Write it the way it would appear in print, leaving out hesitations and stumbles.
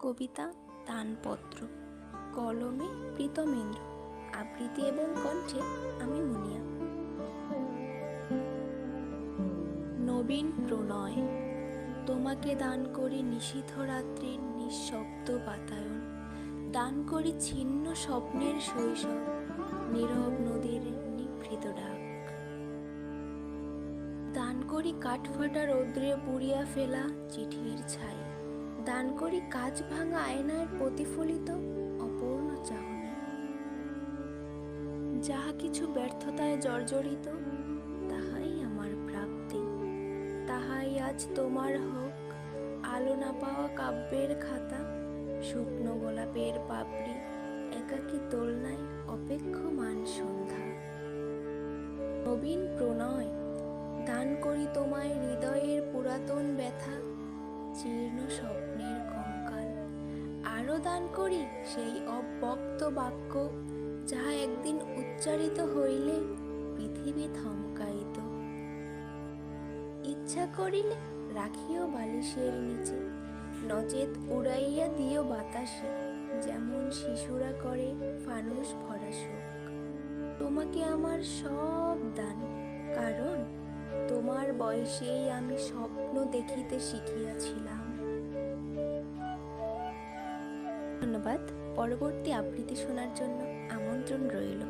কবিতা দানপত্র, কলমে প্রীতমেন্দ্র, আবৃত্তি এবং কণ্ঠে আমি মুনিয়া। নবীন প্রণয়, তোমাকে দান করি নিশীথ রাত্রির নিঃশব্দ বাতায়ন, দান করি ছিন্ন স্বপ্নের শৈশব, নীরব নদীর নিভৃত ডাক। দান করি কাঠফাটা রৌদ্রে পুড়িয়া ফেলা চিঠির ছাই, দান করি কাঁচ ভাঙা আয়নার প্রতিফলিত অপূর্ণ চাহনি। যাহা কিছু ব্যর্থতায় জর্জরিত, তাহাই আমার প্রাপ্তি, তাহাই আজ তোমার হোক। আলো না পাওয়া কাব্যের খাতা, শুকনো গোলাপের পাপড়ি, একাকী দোলনায় অপেক্ষমান সন্ধ্যা। নবীন প্রণয়, দান করি তোমায় হৃদয়ের পুরাতন ব্যথা, জীর্ণ স্বপ্নের কঙ্কাল। আরও দান করি সেই অব্যক্ত বাক্য, যাহা একদিন উচ্চারিত হইলে পৃথিবী থমকাইত। ইচ্ছা করিলে রাখিও বালিশের নিচে, নচেত উড়াইয়া দিও বাতাসে, যেমন শিশুরা করে ফানুস ভরা শোক। তোমাকে আমার সব দান, কারণ তোমার বয়সেই আমি স্বপ্ন দেখিতে শিখিয়াছিলাম। ধন্যবাদ। পরবর্তী আবৃত্তি শোনার জন্য আমন্ত্রণ রইল।